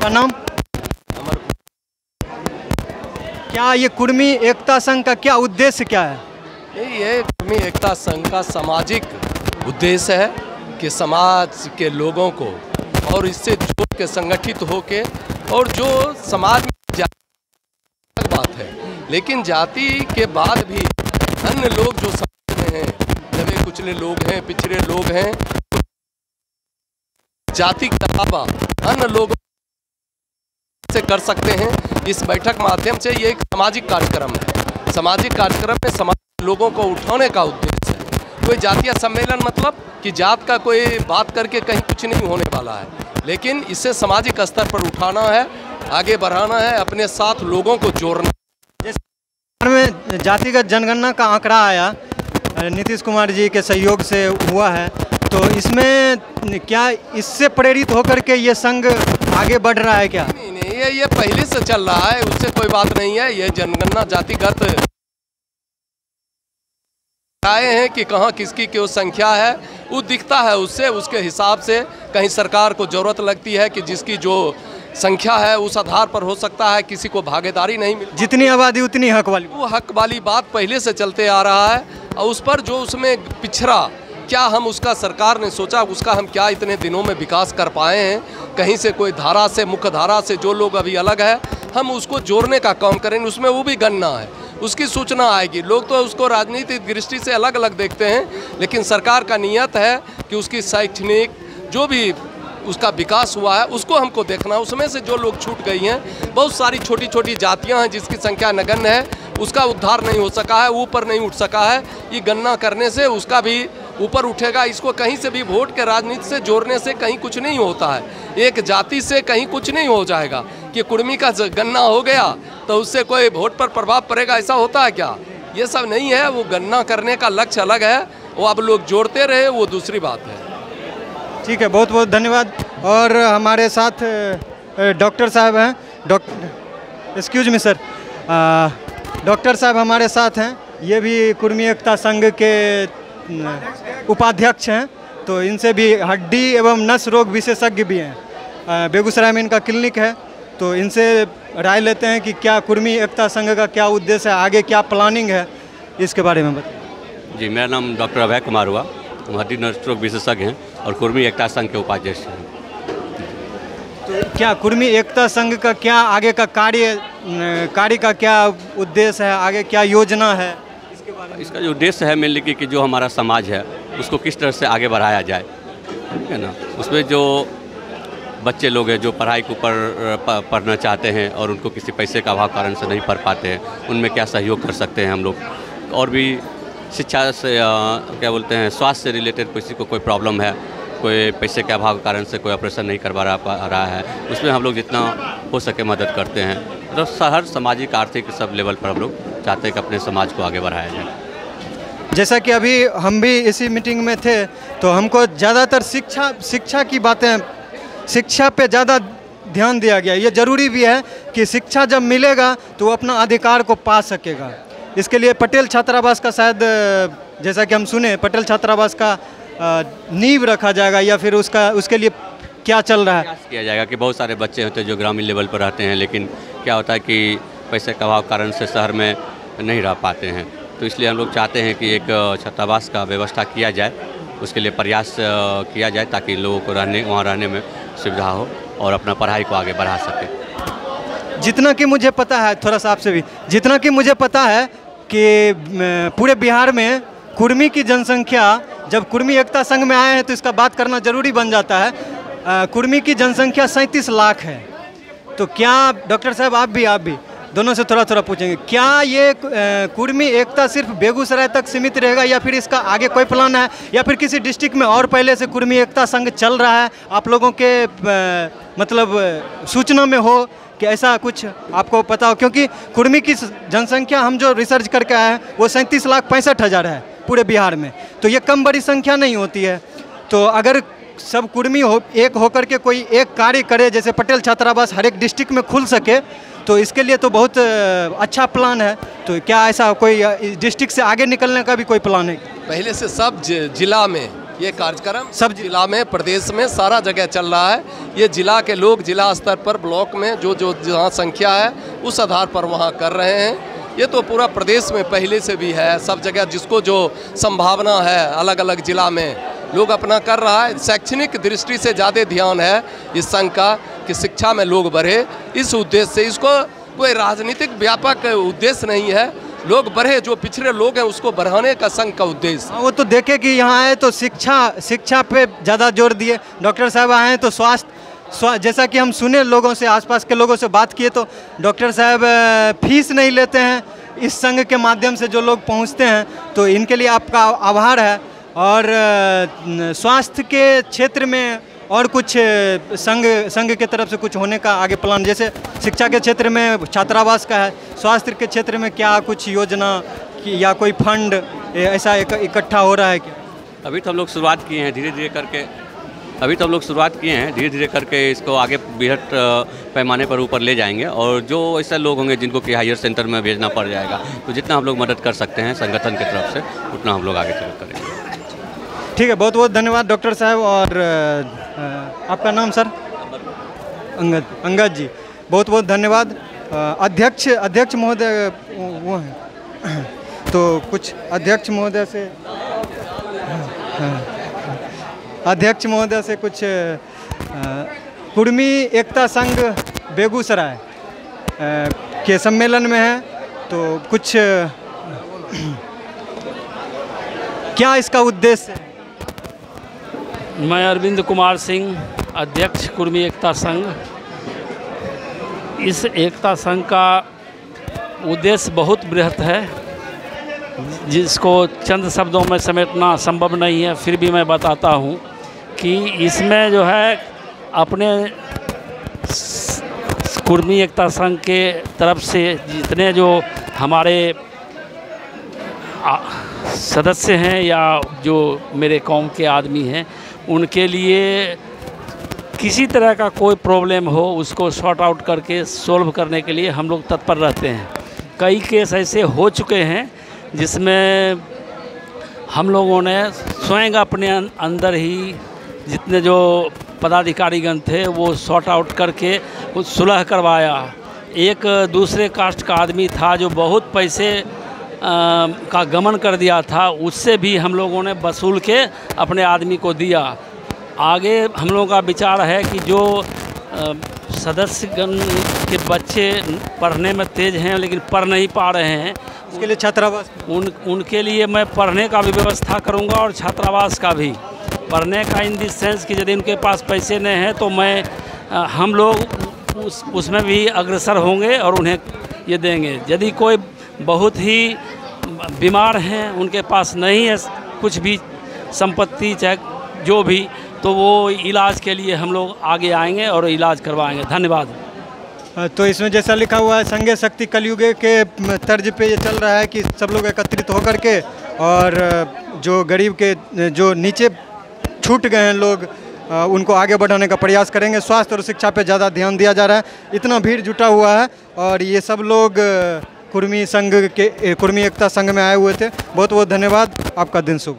आपका नाम? क्या ये कुर्मी एकता संघ का क्या उद्देश्य क्या है? ये कुर्मी एकता संघ का सामाजिक उद्देश्य है कि समाज के लोगों को और इससे जोड़ के संगठित होके, और जो समाज में जाति बात है, लेकिन जाति के बाद भी अन्य लोग जो समाज में हैं, दबे कुचले लोग हैं, पिछड़े लोग हैं, जाति के अलावा अन्य लोग से कर सकते हैं। इस बैठक माध्यम से ये एक सामाजिक कार्यक्रम है। सामाजिक कार्यक्रम में समाज के लोगों को उठाने का उद्देश्य है। कोई जातीय सम्मेलन मतलब कि जात का कोई बात करके कहीं कुछ नहीं होने वाला है, लेकिन इसे सामाजिक स्तर पर उठाना है, आगे बढ़ाना है, अपने साथ लोगों को जोड़ना। जैसे में जातिगत जनगणना का आंकड़ा आया, नीतीश कुमार जी के सहयोग से हुआ है, तो इसमें क्या इससे प्रेरित होकर के ये संघ आगे बढ़ रहा है क्या? नहीं, ये पहले से चल रहा है, उससे कोई बात नहीं है। ये जनगणना जातिगत आए हैं कि कहाँ किसकी क्यों संख्या है, वो दिखता है, उससे उसके हिसाब से कहीं सरकार को ज़रूरत लगती है कि जिसकी जो संख्या है उस आधार पर हो सकता है किसी को भागीदारी नहीं मिली। जितनी आबादी उतनी हक वाली, वो हक वाली बात पहले से चलते आ रहा है, और उस पर जो उसमें पिछड़ा क्या हम उसका सरकार ने सोचा उसका हम क्या इतने दिनों में विकास कर पाए हैं। कहीं से कोई धारा से, मुख्य धारा से जो लोग अभी अलग है, हम उसको जोड़ने का काम करेंगे। उसमें वो भी गणना है, उसकी सूचना आएगी। लोग तो उसको राजनीतिक दृष्टि से अलग अलग देखते हैं, लेकिन सरकार का नियत है कि उसकी शैक्षणिक जो भी उसका विकास हुआ है उसको हमको देखना। उसमें से जो लोग छूट गई हैं, बहुत सारी छोटी छोटी जातियां हैं जिसकी संख्या नगण्य है, उसका उद्धार नहीं हो सका है, ऊपर नहीं उठ सका है। ये गणना करने से उसका भी ऊपर उठेगा। इसको कहीं से भी वोट के राजनीति से जोड़ने से कहीं कुछ नहीं होता है। एक जाति से कहीं कुछ नहीं हो जाएगा कि कुर्मी का गणना हो गया तो उससे कोई वोट पर प्रभाव पड़ेगा, ऐसा होता है क्या? ये सब नहीं है। वो गणना करने का लक्ष्य अलग है, वो अब लोग जोड़ते रहे, वो दूसरी बात है। ठीक है, बहुत बहुत धन्यवाद। और हमारे साथ डॉक्टर साहब हैं, एक्सक्यूज मी सर, डॉक्टर साहब हमारे साथ हैं। ये भी कुर्मी एकता संघ के उपाध्यक्ष हैं, तो इनसे भी हड्डी एवं नस रोग विशेषज्ञ भी हैं। बेगूसराय में इनका क्लिनिक है, तो इनसे राय लेते हैं कि क्या कुर्मी एकता संघ का क्या उद्देश्य है, आगे क्या प्लानिंग है, इसके बारे में बताइए। जी, मेरा नाम डॉक्टर अभय कुमार हुआ, हम हड्डी नस रोग विशेषज्ञ हैं और कुर्मी एकता संघ के उपाध्यक्ष हैं। तो क्या कुर्मी एकता संघ का क्या आगे का कार्य का क्या उद्देश्य है, आगे क्या योजना है? इसका जो उद्देश्य है मेनली कि जो हमारा समाज है उसको किस तरह से आगे बढ़ाया जाए, ठीक है ना। उसमें जो बच्चे लोग हैं जो पढ़ाई के ऊपर पढ़ना चाहते हैं और उनको किसी पैसे का अभाव कारण से नहीं पढ़ पाते हैं, उनमें क्या सहयोग कर सकते हैं हम लोग। और भी शिक्षा से क्या बोलते हैं, स्वास्थ्य से रिलेटेड किसी को कोई प्रॉब्लम है, कोई पैसे के अभाव के कारण से कोई ऑपरेशन नहीं करवा रहा है, उसमें हम लोग जितना हो सके मदद करते हैं। तो हर सामाजिक आर्थिक सब लेवल पर हम लोग चाहते हैं कि अपने समाज को आगे बढ़ाया जाए। जैसा कि अभी हम भी इसी मीटिंग में थे, तो हमको ज़्यादातर शिक्षा की बातें, शिक्षा पे ज़्यादा ध्यान दिया गया। ये ज़रूरी भी है कि शिक्षा जब मिलेगा तो वो अपना अधिकार को पा सकेगा। इसके लिए पटेल छात्रावास का शायद, जैसा कि हम सुने, पटेल छात्रावास का नींव रखा जाएगा, या फिर उसके लिए क्या चल रहा है? किया जाएगा कि बहुत सारे बच्चे होते हैं जो ग्रामीण लेवल पर रहते हैं, लेकिन क्या होता है कि पैसे का अभाव कारण से शहर में नहीं रह पाते हैं। तो इसलिए हम लोग चाहते हैं कि एक छात्रावास का व्यवस्था किया जाए, उसके लिए प्रयास किया जाए ताकि लोगों को वहाँ रहने में सुविधा हो और अपना पढ़ाई को आगे बढ़ा सके। जितना कि मुझे पता है, थोड़ा सा आपसे भी, जितना कि मुझे पता है कि पूरे बिहार में कुर्मी की जनसंख्या, जब कुर्मी एकता संघ में आए हैं तो इसका बात करना जरूरी बन जाता है। कुर्मी की जनसंख्या 37 लाख है। तो क्या डॉक्टर साहब आप भी दोनों से थोड़ा थोड़ा पूछेंगे, क्या ये कुर्मी एकता सिर्फ बेगूसराय तक सीमित रहेगा, या फिर इसका आगे कोई प्लान है, या फिर किसी डिस्ट्रिक्ट में और पहले से कुर्मी एकता संघ चल रहा है, आप लोगों के मतलब सूचना में हो कि ऐसा कुछ आपको पता हो? क्योंकि कुर्मी की जनसंख्या हम जो रिसर्च करके आए हैं वो 37,65,000 है पूरे बिहार में, तो ये कम बड़ी संख्या नहीं होती है। तो अगर सब कुर्मी एक होकर के कोई एक कार्य करे, जैसे पटेल छात्रावास हर एक डिस्ट्रिक्ट में खुल सके, तो इसके लिए तो बहुत अच्छा प्लान है। तो क्या ऐसा कोई डिस्ट्रिक्ट से आगे निकलने का भी कोई प्लान है? पहले से सब जिला में ये कार्यक्रम सब जिला में, प्रदेश में, सारा जगह चल रहा है। ये जिला के लोग जिला स्तर पर ब्लॉक में जो जो जहाँ संख्या है उस आधार पर वहाँ कर रहे हैं। ये तो पूरा प्रदेश में पहले से भी है, सब जगह जिसको जो संभावना है अलग अलग जिला में लोग अपना कर रहा है। शैक्षणिक दृष्टि से ज़्यादा ध्यान है इस संघ का कि शिक्षा में लोग बढ़े, इस उद्देश्य से। इसको कोई राजनीतिक व्यापक उद्देश्य नहीं है, लोग बढ़े, जो पिछड़े लोग हैं उसको बढ़ाने का संघ का उद्देश्य। वो तो देखे कि यहाँ आए तो शिक्षा पे ज़्यादा जोर दिए, डॉक्टर साहब आए हैं तो स्वास्थ्य, जैसा कि हम सुने लोगों से, आसपास के लोगों से बात किए तो डॉक्टर साहब फीस नहीं लेते हैं। इस संघ के माध्यम से जो लोग पहुँचते हैं तो इनके लिए आपका आभार है। और स्वास्थ्य के क्षेत्र में और कुछ संघ के तरफ से कुछ होने का आगे प्लान, जैसे शिक्षा के क्षेत्र में छात्रावास का है, स्वास्थ्य के क्षेत्र में क्या कुछ योजना या कोई फंड ऐसा इकट्ठा हो रहा है क्या? अभी तो हम लोग शुरुआत किए हैं धीरे धीरे करके इसको आगे बृहद पैमाने पर ऊपर ले जाएंगे। और जो ऐसे लोग होंगे जिनको कि हायर सेंटर में भेजना पड़ जाएगा, तो जितना हम लोग मदद कर सकते हैं संगठन की तरफ से उतना हम लोग आगे चल करेंगे। ठीक है, बहुत बहुत धन्यवाद डॉक्टर साहब। और आपका नाम सर? अंगद जी, बहुत बहुत धन्यवाद। अध्यक्ष महोदय वो हैं तो कुछ अध्यक्ष महोदय से कुछ कुर्मी एकता संघ बेगूसराय के सम्मेलन में है तो कुछ क्या इसका उद्देश्य है? मैं अरविंद कुमार सिंह, अध्यक्ष कुर्मी एकता संघ। इस एकता संघ का उद्देश्य बहुत बृहत है, जिसको चंद शब्दों में समेटना संभव नहीं है, फिर भी मैं बताता हूँ कि इसमें जो है अपने कुर्मी एकता संघ के तरफ से जितने जो हमारे सदस्य हैं या जो मेरे कौम के आदमी हैं, उनके लिए किसी तरह का कोई प्रॉब्लम हो उसको सॉर्ट आउट करके सॉल्व करने के लिए हम लोग तत्पर रहते हैं। कई केस ऐसे हो चुके हैं जिसमें हम लोगों ने स्वयं अपने अंदर ही जितने जो पदाधिकारीगण थे वो सॉर्ट आउट करके कुछ सुलह करवाया। एक दूसरे कास्ट का आदमी था जो बहुत पैसे का गमन कर दिया था, उससे भी हम लोगों ने वसूल के अपने आदमी को दिया। आगे हम लोगों का विचार है कि जो सदस्यगण के बच्चे पढ़ने में तेज़ हैं लेकिन पढ़ नहीं पा रहे हैं, उसके लिए छात्रावास उनके लिए मैं पढ़ने का भी व्यवस्था करूंगा और छात्रावास का भी। पढ़ने का इन दिस सेंस कि यदि उनके पास पैसे नहीं हैं तो हम लोग उसमें भी अग्रसर होंगे और उन्हें ये देंगे। यदि कोई बहुत ही बीमार हैं, उनके पास नहीं है कुछ भी संपत्ति चाहे जो भी, तो वो इलाज के लिए हम लोग आगे आएंगे और इलाज करवाएंगे। धन्यवाद। तो इसमें जैसा लिखा हुआ है संघे शक्ति कलयुगे के तर्ज पे ये चल रहा है कि सब लोग एकत्रित होकर के और जो गरीब के जो नीचे छूट गए हैं लोग उनको आगे बढ़ाने का प्रयास करेंगे। स्वास्थ्य और शिक्षा पे ज़्यादा ध्यान दिया जा रहा है। इतना भीड़ जुटा हुआ है और ये सब लोग कुर्मी एकता संघ में आए हुए थे। बहुत बहुत धन्यवाद। आपका दिन शुभ।